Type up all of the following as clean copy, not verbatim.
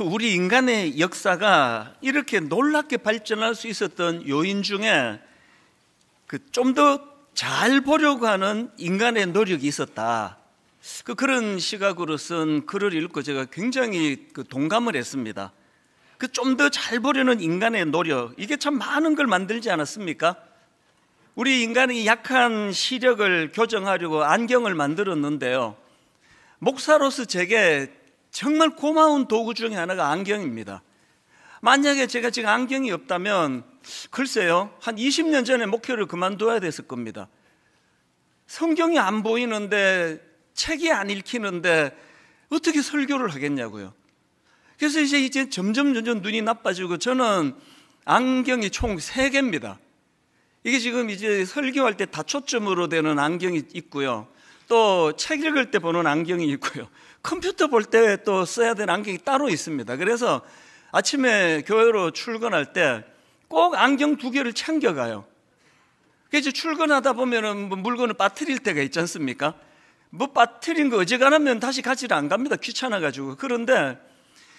우리 인간의 역사가 이렇게 놀랍게 발전할 수 있었던 요인 중에 좀 더 잘 보려고 하는 인간의 노력이 있었다. 그런 시각으로 쓴 글을 읽고 제가 굉장히 동감을 했습니다. 좀 더 잘 보려는 인간의 노력, 이게 참 많은 걸 만들지 않았습니까? 우리 인간이 약한 시력을 교정하려고 안경을 만들었는데요, 목사로서 제게 정말 고마운 도구 중에 하나가 안경입니다. 만약에 제가 지금 안경이 없다면 글쎄요, 한 20년 전에 목회를 그만둬야 됐을 겁니다. 성경이 안 보이는데, 책이 안 읽히는데 어떻게 설교를 하겠냐고요. 그래서 이제 점점 눈이 나빠지고, 저는 안경이 총 3개입니다. 이게 지금 이제 설교할 때 다초점으로 되는 안경이 있고요, 또 책 읽을 때 보는 안경이 있고요, 컴퓨터 볼 때 또 써야 되는 안경이 따로 있습니다. 그래서 아침에 교회로 출근할 때 꼭 안경 2개를 챙겨가요. 그래서 출근하다 보면은 물건을 빠뜨릴 때가 있지 않습니까? 빠뜨린 거 어지간하면 다시 가지를 안 갑니다. 귀찮아가지고. 그런데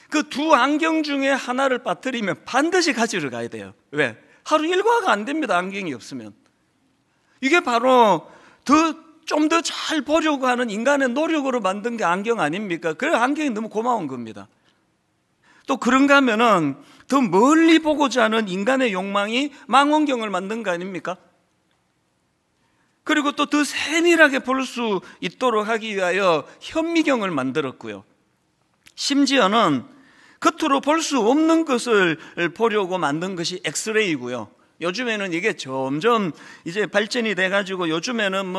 그 2 안경 중에 하나를 빠뜨리면 반드시 가지러 가야 돼요. 왜? 하루 일과가 안 됩니다, 안경이 없으면. 이게 바로 좀 더 잘 보려고 하는 인간의 노력으로 만든 게 안경 아닙니까? 그래, 안경이 너무 고마운 겁니다. 또 그런가 하면은 더 멀리 보고자 하는 인간의 욕망이 망원경을 만든 거 아닙니까? 그리고 또 더 세밀하게 볼 수 있도록 하기 위하여 현미경을 만들었고요, 심지어는 겉으로 볼 수 없는 것을 보려고 만든 것이 엑스레이고요. 요즘에는 이게 점점 이제 발전이 돼가지고 요즘에는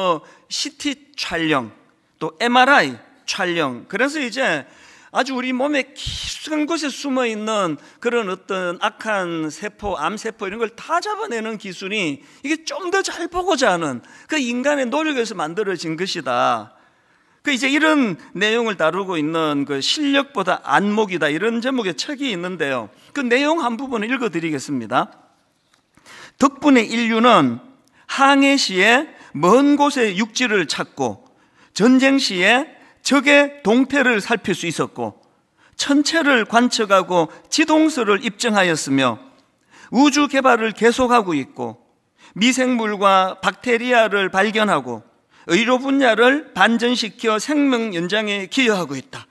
CT 촬영, 또 MRI 촬영, 그래서 이제 아주 우리 몸의 깊은 곳에 숨어 있는 그런 어떤 악한 세포, 암세포 이런 걸 다 잡아내는 기술이, 이게 좀 더 잘 보고자 하는 그 인간의 노력에서 만들어진 것이다. 이제 이런 내용을 다루고 있는 실력보다 안목이다, 이런 제목의 책이 있는데요, 그 내용 한 부분을 읽어드리겠습니다. 덕분에 인류는 항해 시에 먼 곳의 육지를 찾고, 전쟁 시에 적의 동태를 살필 수 있었고, 천체를 관측하고 지동설을 입증하였으며, 우주 개발을 계속하고 있고, 미생물과 박테리아를 발견하고 의료 분야를 반전시켜 생명 연장에 기여하고 있다.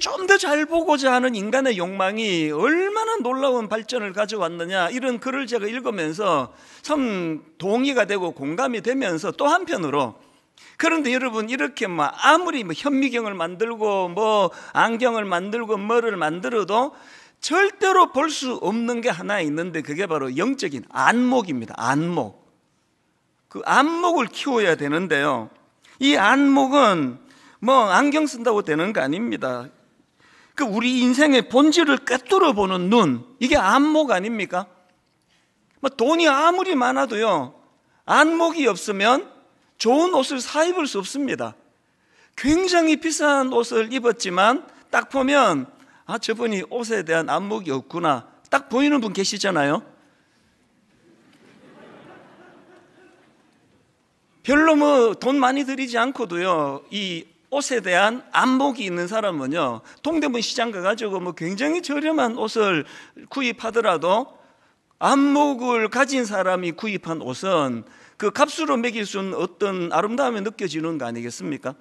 좀 더 잘 보고자 하는 인간의 욕망이 얼마나 놀라운 발전을 가져왔느냐, 이런 글을 제가 읽으면서 참 동의가 되고 공감이 되면서, 또 한편으로 그런데 여러분, 이렇게 아무리 현미경을 만들고 안경을 만들고 뭐를 만들어도 절대로 볼 수 없는 게 하나 있는데, 그게 바로 영적인 안목입니다. 안목. 그 안목을 키워야 되는데요, 이 안목은 안경 쓴다고 되는 거 아닙니다. 우리 인생의 본질을 꿰뚫어 보는 눈, 이게 안목 아닙니까? 돈이 아무리 많아도요, 안목이 없으면 좋은 옷을 사 입을 수 없습니다. 굉장히 비싼 옷을 입었지만 딱 보면 저분이 옷에 대한 안목이 없구나, 딱 보이는 분 계시잖아요. 별로 돈 많이 들이지 않고도요, 이 옷에 대한 안목이 있는 사람은요, 동대문 시장 가가지고 굉장히 저렴한 옷을 구입하더라도 안목을 가진 사람이 구입한 옷은 그 값으로 매길 수 있는 어떤 아름다움이 느껴지는 거 아니겠습니까?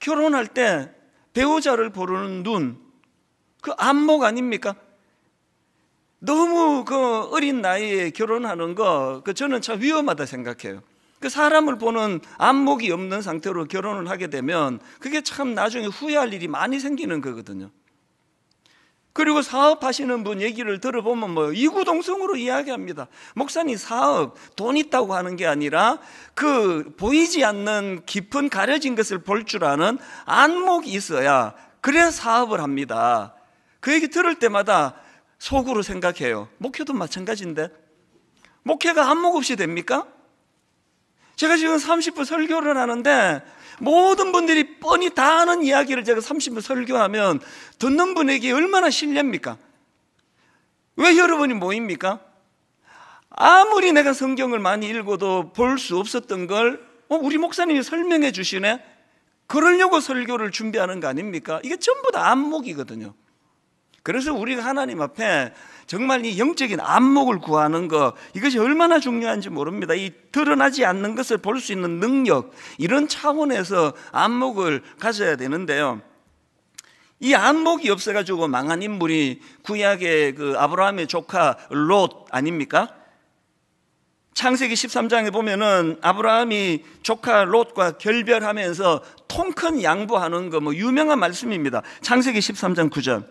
결혼할 때 배우자를 보는 눈, 그 안목 아닙니까? 너무 어린 나이에 결혼하는 거, 저는 참 위험하다 생각해요. 사람을 보는 안목이 없는 상태로 결혼을 하게 되면 그게 참 나중에 후회할 일이 많이 생기는 거거든요. 그리고 사업하시는 분 얘기를 들어보면 이구동성으로 이야기합니다. 목사님, 사업 돈 있다고 하는 게 아니라 보이지 않는 깊은 가려진 것을 볼 줄 아는 안목이 있어야, 그래야 사업을 합니다. 그 얘기 들을 때마다 속으로 생각해요. 목회도 마찬가지인데 목회가 안목 없이 됩니까? 제가 지금 30분 설교를 하는데 모든 분들이 뻔히 다 아는 이야기를 제가 30분 설교하면 듣는 분에게 얼마나 신뢰입니까? 왜 여러분이 모입니까? 아무리 내가 성경을 많이 읽어도 볼 수 없었던 걸 우리 목사님이 설명해 주시네? 그러려고 설교를 준비하는 거 아닙니까? 이게 전부 다 안목이거든요. 그래서 우리가 하나님 앞에 정말 이 영적인 안목을 구하는 것, 이것이 얼마나 중요한지 모릅니다. 이 드러나지 않는 것을 볼 수 있는 능력, 이런 차원에서 안목을 가져야 되는데요. 이 안목이 없어가지고 망한 인물이 구약의 그 아브라함의 조카 롯 아닙니까? 창세기 13장에 보면은 아브라함이 조카 롯과 결별하면서 통 큰 양보하는 거 뭐 유명한 말씀입니다. 창세기 13장 9절.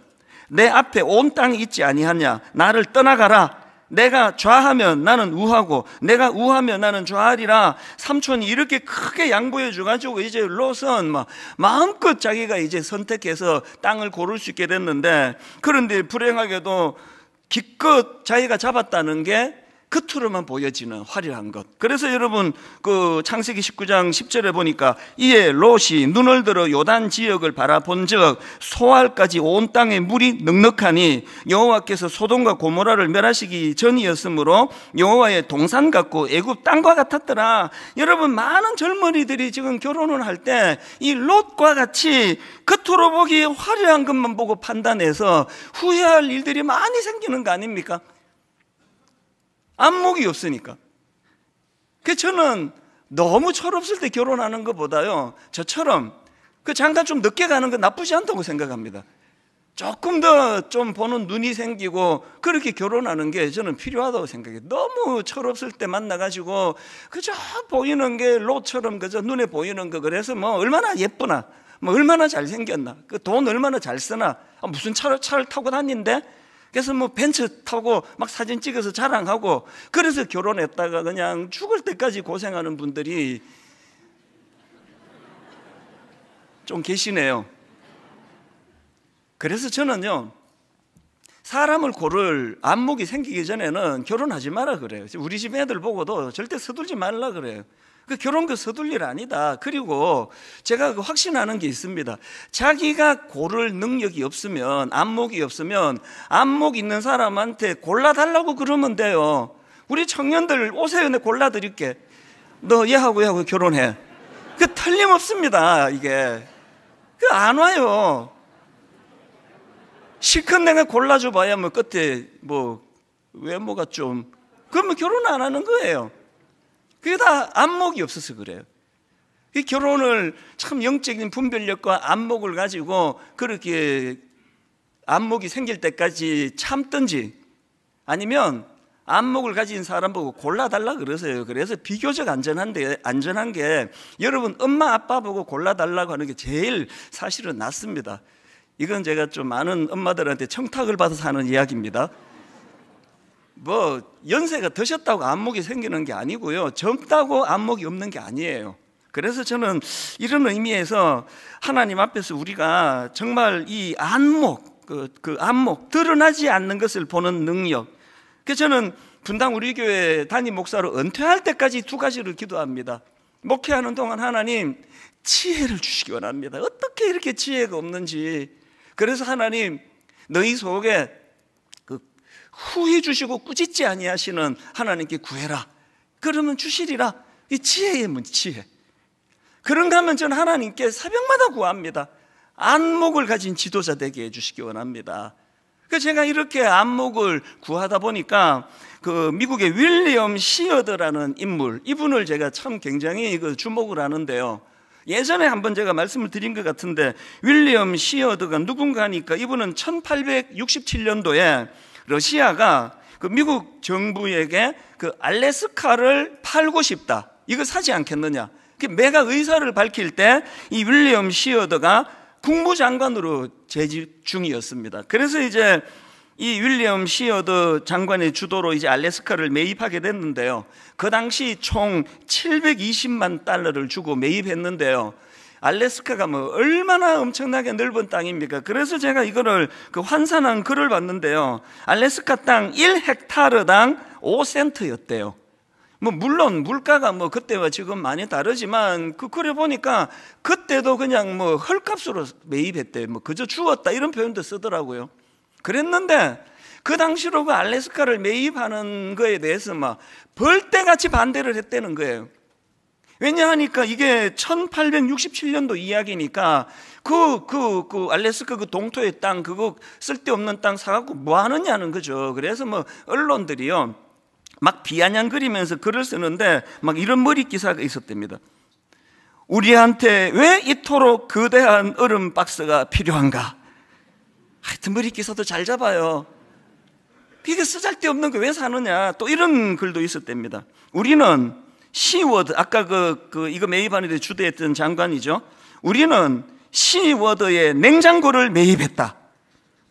내 앞에 온 땅이 있지 아니하냐? 나를 떠나가라. 내가 좌하면 나는 우하고 내가 우하면 나는 좌하리라. 삼촌이 이렇게 크게 양보해 줘가지고 이제 롯은 막 마음껏 자기가 이제 선택해서 땅을 고를 수 있게 됐는데, 그런데 불행하게도 기껏 자기가 잡았다는 게 겉으로만 보여지는 화려한 것. 그래서 여러분 그 창세기 19장 10절에 보니까 이에 롯이 눈을 들어 요단 지역을 바라본즉 소알까지 온 땅에 물이 넉넉하니 여호와께서 소돔과 고모라를 멸하시기 전이었으므로 여호와의 동산 같고 애굽 땅과 같았더라. 여러분 많은 젊은이들이 지금 결혼을 할 때 이 롯과 같이 겉으로 보기 화려한 것만 보고 판단해서 후회할 일들이 많이 생기는 거 아닙니까? 안목이 없으니까. 그래서 저는 너무 철없을 때 결혼하는 것보다요, 저처럼 그 잠깐 좀 늦게 가는 건 나쁘지 않다고 생각합니다. 조금 더 좀 보는 눈이 생기고 그렇게 결혼하는 게 저는 필요하다고 생각해요. 너무 철없을 때 만나가지고 그저 보이는 게 롯처럼 그저 눈에 보이는 거, 그래서 뭐 얼마나 예쁘나, 뭐 얼마나 잘생겼나, 그 돈 얼마나 잘 쓰나, 무슨 차를 타고 다닌대? 그래서 뭐 벤츠 타고 막 사진 찍어서 자랑하고, 그래서 결혼했다가 그냥 죽을 때까지 고생하는 분들이 좀 계시네요. 그래서 저는요, 사람을 고를 안목이 생기기 전에는 결혼하지 마라 그래요. 우리 집 애들 보고도 절대 서둘지 말라 그래요. 그 결혼 그 서둘 일 아니다. 그리고 제가 확신하는 게 있습니다. 자기가 고를 능력이 없으면, 안목이 없으면 안목 있는 사람한테 골라달라고 그러면 돼요. 우리 청년들 오세요, 내가 골라드릴게. 너 얘하고 결혼해. 그 틀림없습니다. 이게 그 안 와요. 실컷 내가 골라줘 봐야 뭐 끝에 뭐 외모가 좀, 그러면 결혼 안 하는 거예요. 그게 다 안목이 없어서 그래요. 이 결혼을 참 영적인 분별력과 안목을 가지고 그렇게 안목이 생길 때까지 참든지, 아니면 안목을 가진 사람 보고 골라달라 그러세요. 그래서 비교적 안전한 게 여러분 엄마 아빠 보고 골라달라고 하는 게 제일 사실은 낫습니다. 이건 제가 좀 많은 엄마들한테 청탁을 받아서 하는 이야기입니다. 뭐 연세가 드셨다고 안목이 생기는 게 아니고요, 젊다고 안목이 없는 게 아니에요. 그래서 저는 이런 의미에서 하나님 앞에서 우리가 정말 이 안목, 그 안목, 드러나지 않는 것을 보는 능력. 그래서 저는 분당 우리 교회 담임 목사로 은퇴할 때까지 두 가지를 기도합니다. 목회하는 동안 하나님 지혜를 주시기 원합니다. 어떻게 이렇게 지혜가 없는지. 그래서 하나님 너희 속에 후회 주시고 꾸짖지 아니하시는 하나님께 구해라. 그러면 주시리라. 이 지혜의 문제, 지혜. 그런가 하면 저는 하나님께 새벽마다 구합니다. 안목을 가진 지도자 되게 해주시기 원합니다. 그래서 제가 이렇게 안목을 구하다 보니까 그 미국의 윌리엄 시어드라는 인물, 이분을 제가 참 굉장히 주목을 하는데요. 예전에 한번 제가 말씀을 드린 것 같은데, 윌리엄 시어드가 누군가 하니까 이분은 1867년도에 러시아가 그 미국 정부에게 그 알래스카를 팔고 싶다, 이거 사지 않겠느냐, 매가 의사를 밝힐 때 이 윌리엄 시어드가 국무장관으로 재직 중이었습니다. 그래서 이제 이 윌리엄 시어드 장관의 주도로 이제 알래스카를 매입하게 됐는데요. 그 당시 총 720만 달러를 주고 매입했는데요. 알래스카가 뭐 얼마나 엄청나게 넓은 땅입니까? 그래서 제가 이거를 환산한 글을 봤는데요. 알래스카 땅 1헥타르당 5센트였대요. 뭐 물론 물가가 뭐 그때와 지금 많이 다르지만 그래 보니까 그때도 그냥 뭐 헐값으로 매입했대. 뭐 그저 주었다 이런 표현도 쓰더라고요. 그랬는데 그 당시로 그 알래스카를 매입하는 거에 대해서 막 벌떼같이 반대를 했다는 거예요. 왜냐하니까 이게 1867년도 이야기니까 알래스카 그 동토의 땅, 그거 쓸데없는 땅 사갖고 뭐 하느냐는 거죠. 그래서 뭐 언론들이요 막 비아냥거리면서 글을 쓰는데 막 이런 머리 기사가 있었답니다. 우리한테 왜 이토록 거대한 얼음 박스가 필요한가? 하여튼 머리 기사도 잘 잡아요. 이게 쓰잘데없는 거 왜 사느냐? 또 이런 글도 있었답니다. 우리는 시워드, 아까 이거 매입하는 데 주도했던 장관이죠. 우리는 시워드에 냉장고를 매입했다.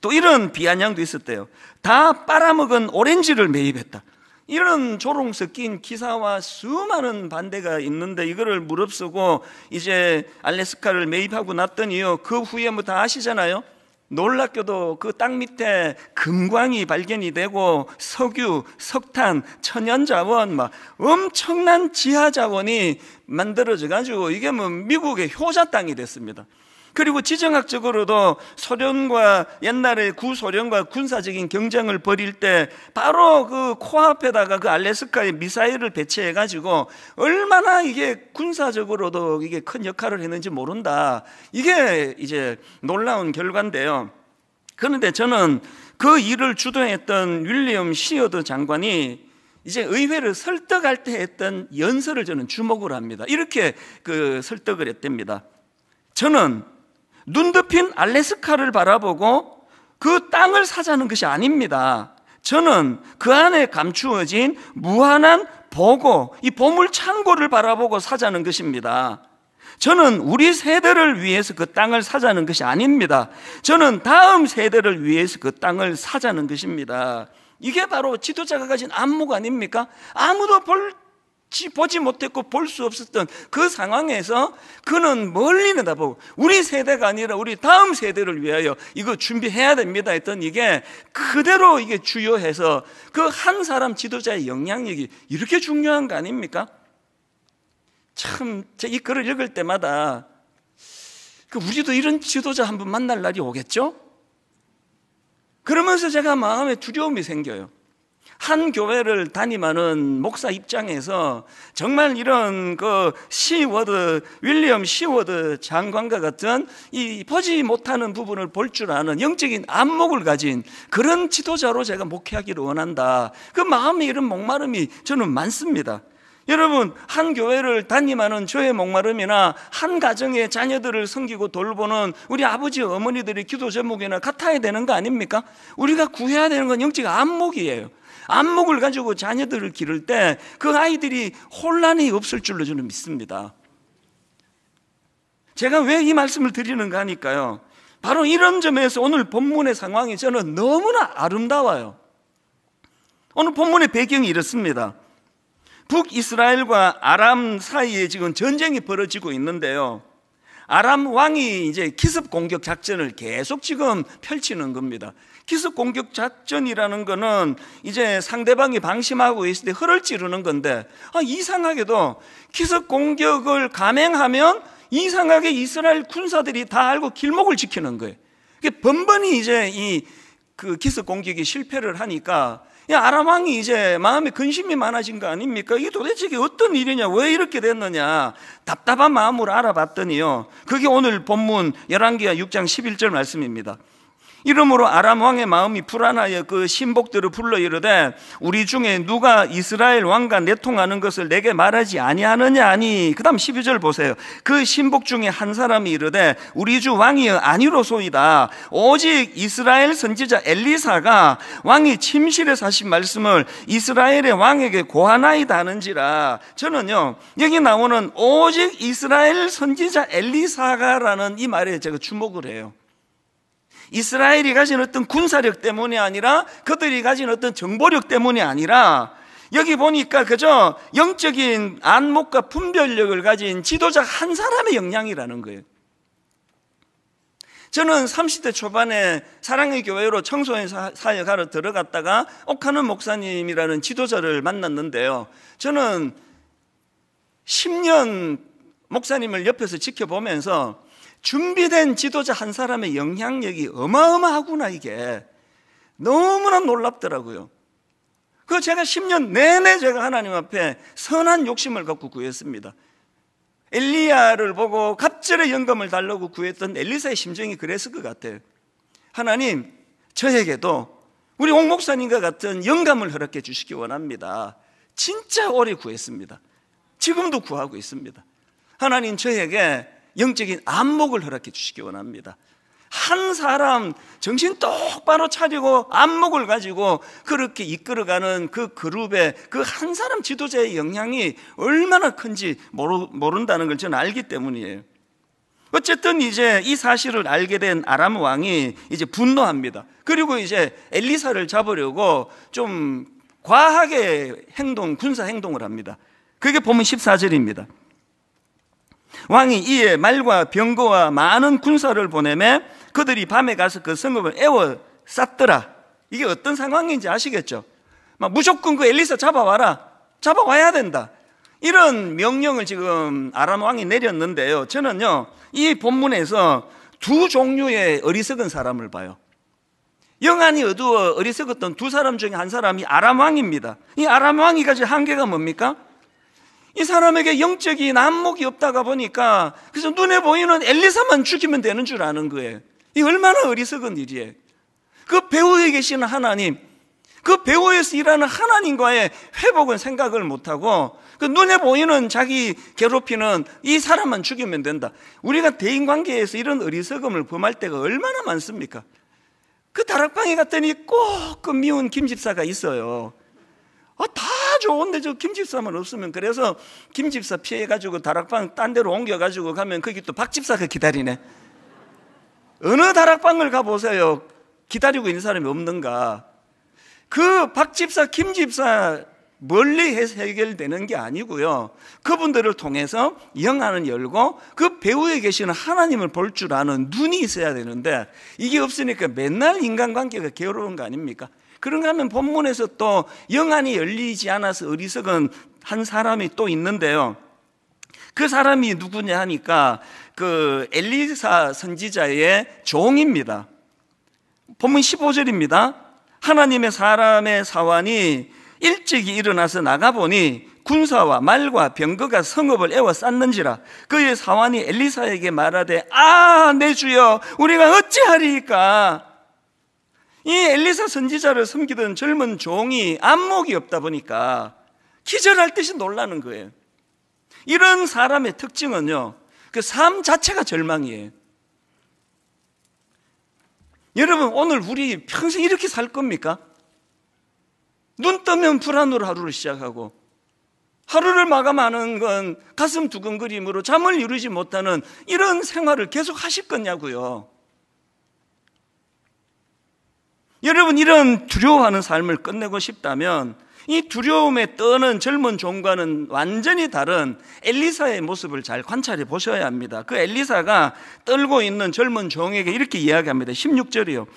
또 이런 비아냥도 있었대요. 다 빨아먹은 오렌지를 매입했다. 이런 조롱 섞인 기사와 수많은 반대가 있는데 이거를 무릅쓰고 이제 알래스카를 매입하고 났더니요, 그 후에 뭐 다 아시잖아요. 놀랍게도 그 땅 밑에 금광이 발견이 되고 석유, 석탄, 천연자원 막 엄청난 지하자원이 만들어져 가지고 이게 뭐 미국의 효자 땅이 됐습니다. 그리고 지정학적으로도 소련과 옛날에 구소련과 군사적인 경쟁을 벌일 때 바로 그 코앞에다가 그 알래스카에 미사일을 배치해 가지고 얼마나 이게 군사적으로도 이게 큰 역할을 했는지 모른다. 이게 이제 놀라운 결과인데요. 그런데 저는 그 일을 주도했던 윌리엄 시어드 장관이 이제 의회를 설득할 때 했던 연설을 저는 주목을 합니다. 이렇게 설득을 했답니다. 저는 눈 덮인 알래스카를 바라보고 그 땅을 사자는 것이 아닙니다. 저는 그 안에 감추어진 무한한 보고, 이 보물 창고를 바라보고 사자는 것입니다. 저는 우리 세대를 위해서 그 땅을 사자는 것이 아닙니다. 저는 다음 세대를 위해서 그 땅을 사자는 것입니다. 이게 바로 지도자가 가진 안목 아닙니까? 아무도 보지 못했고 볼 수 없었던 그 상황에서 그는 멀리 내다보고 우리 세대가 아니라 우리 다음 세대를 위하여 이거 준비해야 됩니다 했던 이게 그대로 이게 주요해서 그 한 사람 지도자의 영향력이 이렇게 중요한 거 아닙니까? 참, 이 글을 읽을 때마다 우리도 이런 지도자 한 분 만날 날이 오겠죠? 그러면서 제가 마음에 두려움이 생겨요. 한 교회를 담임하는 목사 입장에서 정말 이런 윌리엄 시워드 장관과 같은 이 보지 못하는 부분을 볼 줄 아는 영적인 안목을 가진 그런 지도자로 제가 목회하기를 원한다. 그 마음에 이런 목마름이 저는 많습니다. 여러분, 한 교회를 담임하는 저의 목마름이나 한 가정의 자녀들을 섬기고 돌보는 우리 아버지 어머니들의 기도 제목이나 같아야 되는 거 아닙니까? 우리가 구해야 되는 건 영적 안목이에요. 안목을 가지고 자녀들을 기를 때 그 아이들이 혼란이 없을 줄로 저는 믿습니다. 제가 왜 이 말씀을 드리는가 하니까요, 바로 이런 점에서 오늘 본문의 상황이 저는 너무나 아름다워요. 오늘 본문의 배경이 이렇습니다. 북이스라엘과 아람 사이에 지금 전쟁이 벌어지고 있는데요, 아람 왕이 이제 기습 공격 작전을 계속 지금 펼치는 겁니다. 기습 공격 작전이라는 거는 이제 상대방이 방심하고 있을 때 허를 찌르는 건데, 이상하게도 기습 공격을 감행하면 이상하게 이스라엘 군사들이 다 알고 길목을 지키는 거예요. 번번이 이제 그 기습 공격이 실패를 하니까 아람 왕이 이제 마음에 근심이 많아진 거 아닙니까? 이게 도대체 이게 어떤 일이냐, 왜 이렇게 됐느냐, 답답한 마음으로 알아봤더니요, 그게 오늘 본문 열왕기하 6장 11절 말씀입니다. 이러므로 아람 왕의 마음이 불안하여 그 신복들을 불러 이르되 우리 중에 누가 이스라엘 왕과 내통하는 것을 내게 말하지 아니하느냐 하니, 그 다음 12절 보세요. 그 신복 중에 한 사람이 이르되 우리 주 왕이여 아니로소이다. 오직 이스라엘 선지자 엘리사가 왕이 침실에서 하신 말씀을 이스라엘의 왕에게 고하나이다 하는지라. 저는요, 여기 나오는 오직 이스라엘 선지자 엘리사가라는 이 말에 제가 주목을 해요. 이스라엘이 가진 어떤 군사력 때문이 아니라, 그들이 가진 어떤 정보력 때문이 아니라, 여기 보니까 그저 영적인 안목과 분별력을 가진 지도자 한 사람의 영향이라는 거예요. 저는 30대 초반에 사랑의 교회로 청소년 사역하러 들어갔다가 옥하는 목사님이라는 지도자를 만났는데요, 저는 10년 목사님을 옆에서 지켜보면서 준비된 지도자 한 사람의 영향력이 어마어마하구나, 이게 너무나 놀랍더라고요. 제가 10년 내내 제가 하나님 앞에 선한 욕심을 갖고 구했습니다. 엘리야를 보고 갑절의 영감을 달라고 구했던 엘리사의 심정이 그랬을 것 같아요. 하나님, 저에게도 우리 옥 목사님과 같은 영감을 허락해 주시기 원합니다. 진짜 오래 구했습니다. 지금도 구하고 있습니다. 하나님, 저에게 영적인 안목을 허락해 주시기 원합니다. 한 사람 정신 똑바로 차리고 안목을 가지고 그렇게 이끌어가는 그 그룹의 그 한 사람 지도자의 영향이 얼마나 큰지 모른다는 걸 저는 알기 때문이에요. 어쨌든 이제 이 사실을 알게 된 아람 왕이 이제 분노합니다. 그리고 이제 엘리사를 잡으려고 좀 과하게 군사 행동을 합니다. 그게 보면 14절입니다. 왕이 이에 말과 병거와 많은 군사를 보내매 그들이 밤에 가서 그 성읍을 에워쌌더라. 이게 어떤 상황인지 아시겠죠? 막 무조건 그 엘리사 잡아와라, 잡아와야 된다, 이런 명령을 지금 아람 왕이 내렸는데요, 저는요 이 본문에서 두 종류의 어리석은 사람을 봐요. 영안이 어두워 어리석었던 두 사람 중에 한 사람이 아람 왕입니다. 이 아람 왕이 가진 한계가 뭡니까? 이 사람에게 영적인 안목이 없다가 보니까 그래서 눈에 보이는 엘리사만 죽이면 되는 줄 아는 거예요. 이 얼마나 어리석은 일이에요. 그 배후에 계시는 하나님, 그 배후에서 일하는 하나님과의 회복은 생각을 못하고 그 눈에 보이는 자기 괴롭히는 이 사람만 죽이면 된다. 우리가 대인관계에서 이런 어리석음을 범할 때가 얼마나 많습니까? 그 다락방에 갔더니 꼭 그 미운 김집사가 있어요. 다 좋은데 저 김집사만 없으면, 그래서 김집사 피해가지고 다락방 딴 데로 옮겨가지고 가면 거기 또 박집사가 기다리네. 어느 다락방을 가보세요, 기다리고 있는 사람이 없는가? 그 박집사, 김집사 멀리 해서 해결되는 게 아니고요, 그분들을 통해서 영안을 열고 그 배후에 계시는 하나님을 볼 줄 아는 눈이 있어야 되는데 이게 없으니까 맨날 인간관계가 괴로운 거 아닙니까? 그런가 하면 본문에서 또 영안이 열리지 않아서 어리석은 한 사람이 또 있는데요, 그 사람이 누구냐 하니까 그 엘리사 선지자의 종입니다. 본문 15절입니다. 하나님의 사람의 사환이 일찍이 일어나서 나가보니 군사와 말과 병거가 성읍을 에워쌌는지라. 그의 사환이 엘리사에게 말하되, 내 주여, 우리가 어찌하리이까? 이 엘리사 선지자를 섬기던 젊은 종이 안목이 없다 보니까 기절할 듯이 놀라는 거예요. 이런 사람의 특징은요, 그 삶 자체가 절망이에요. 여러분, 오늘 우리 평생 이렇게 살 겁니까? 눈 뜨면 불안으로 하루를 시작하고 하루를 마감하는 건 가슴 두근거림으로 잠을 이루지 못하는 이런 생활을 계속 하실 거냐고요. 여러분, 이런 두려워하는 삶을 끝내고 싶다면 이 두려움에 떠는 젊은 종과는 완전히 다른 엘리사의 모습을 잘 관찰해 보셔야 합니다. 그 엘리사가 떨고 있는 젊은 종에게 이렇게 이야기합니다. 16절이요.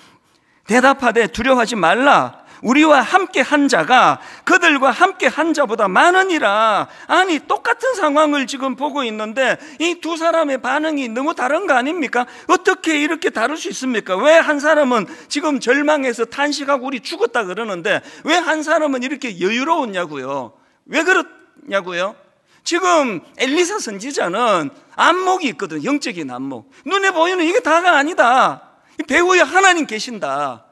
대답하되 두려워하지 말라. 우리와 함께 한 자가 그들과 함께 한 자보다 많으니라. 아니, 똑같은 상황을 지금 보고 있는데 이 두 사람의 반응이 너무 다른 거 아닙니까? 어떻게 이렇게 다를 수 있습니까? 왜 한 사람은 지금 절망해서 탄식하고 우리 죽었다 그러는데 왜 한 사람은 이렇게 여유로웠냐고요? 왜 그렇냐고요? 지금 엘리사 선지자는 안목이 있거든, 영적인 안목. 눈에 보이는 이게 다가 아니다. 배후에 하나님 계신다.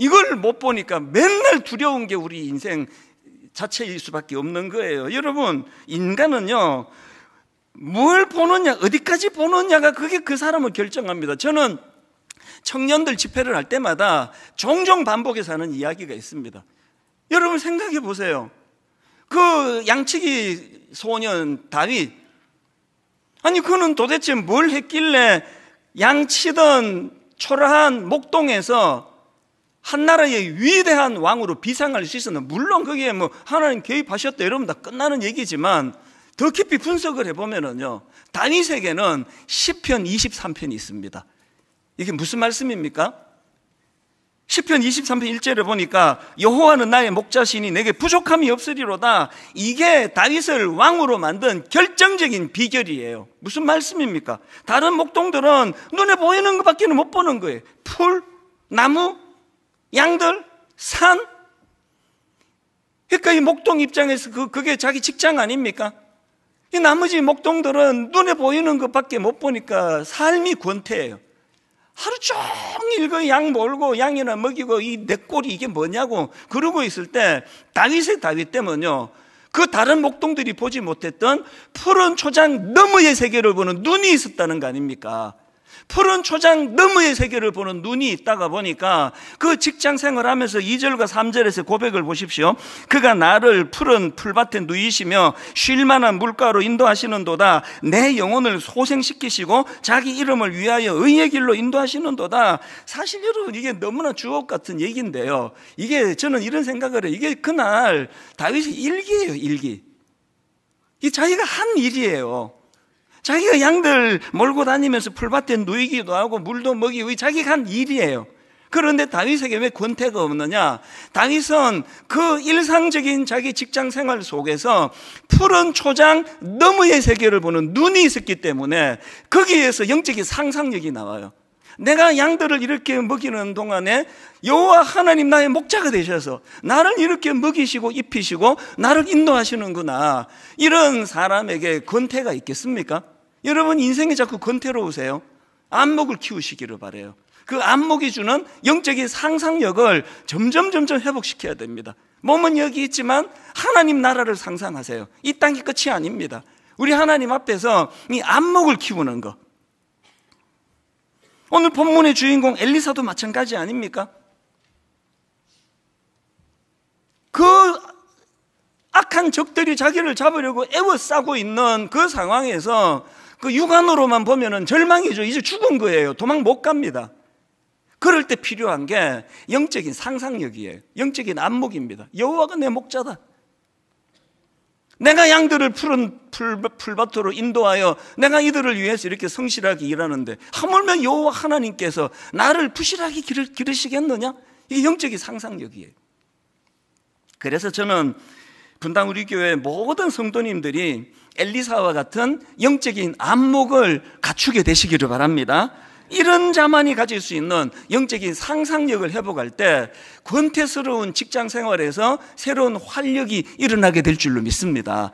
이걸 못 보니까 맨날 두려운 게 우리 인생 자체일 수밖에 없는 거예요. 여러분, 인간은요, 뭘 보느냐, 어디까지 보느냐가 그게 그 사람을 결정합니다. 저는 청년들 집회를 할 때마다 종종 반복해서 하는 이야기가 있습니다. 여러분 생각해 보세요. 그 양치기 소년 다윗, 아니 그는 도대체 뭘 했길래 양치던 초라한 목동에서 한 나라의 위대한 왕으로 비상할 수 있었나? 물론 거기에 뭐 하나님 개입하셨다 이러면 다 끝나는 얘기지만 더 깊이 분석을 해보면은요, 다윗에게는 시편 23편이 있습니다. 이게 무슨 말씀입니까? 시편 23편 1절에 보니까 여호와는 나의 목자시니 내게 부족함이 없으리로다. 이게 다윗을 왕으로 만든 결정적인 비결이에요. 무슨 말씀입니까? 다른 목동들은 눈에 보이는 것밖에 못 보는 거예요. 풀, 나무, 양들, 산. 그러니까 이 목동 입장에서 그게 자기 직장 아닙니까? 이 나머지 목동들은 눈에 보이는 것밖에 못 보니까 삶이 권태예요. 하루 종일 그 양 몰고 양이나 먹이고 이 내 꼴이 이게 뭐냐고 그러고 있을 때 다윗 때문요, 그 다른 목동들이 보지 못했던 푸른 초장 너머의 세계를 보는 눈이 있었다는 거 아닙니까? 푸른 초장 너머의 세계를 보는 눈이 있다가 보니까 그 직장 생활하면서 2절과 3절에서 고백을 보십시오. 그가 나를 푸른 풀밭에 누이시며 쉴만한 물가로 인도하시는도다. 내 영혼을 소생시키시고 자기 이름을 위하여 의의 길로 인도하시는도다. 사실 여러분, 이게 너무나 주옥 같은 얘기인데요, 이게 저는 이런 생각을 해요. 이게 그날 다윗의 일기예요. 일기. 이 자기가 한 일이에요. 자기가 양들 몰고 다니면서 풀밭에 누이기도 하고 물도 먹이고 자기가 한 일이에요. 그런데 다윗에게 왜 권태가 없느냐? 다윗은 그 일상적인 자기 직장 생활 속에서 푸른 초장 너머의 세계를 보는 눈이 있었기 때문에 거기에서 영적인 상상력이 나와요. 내가 양들을 이렇게 먹이는 동안에 여호와 하나님 나의 목자가 되셔서 나를 이렇게 먹이시고 입히시고 나를 인도하시는구나. 이런 사람에게 권태가 있겠습니까? 여러분, 인생이 자꾸 권태로우세요? 안목을 키우시기를 바라요. 그 안목이 주는 영적인 상상력을 점점 회복시켜야 됩니다. 몸은 여기 있지만 하나님 나라를 상상하세요. 이 땅이 끝이 아닙니다. 우리 하나님 앞에서 이 안목을 키우는 것. 오늘 본문의 주인공 엘리사도 마찬가지 아닙니까? 그 악한 적들이 자기를 잡으려고 애워싸고 있는 그 상황에서 그 육안으로만 보면은 절망이죠. 이제 죽은 거예요. 도망 못 갑니다. 그럴 때 필요한 게 영적인 상상력이에요. 영적인 안목입니다. 여호와가 내 목자다. 내가 양들을 푸른 풀밭으로 인도하여 내가 이들을 위해서 이렇게 성실하게 일하는데 하물며 여호와 하나님께서 나를 부실하게 기르시겠느냐? 이게 영적인 상상력이에요. 그래서 저는 분당 우리 교회 모든 성도님들이 엘리사와 같은 영적인 안목을 갖추게 되시기를 바랍니다. 이런 자만이 가질 수 있는 영적인 상상력을 회복할 때 권태스러운 직장 생활에서 새로운 활력이 일어나게 될 줄로 믿습니다.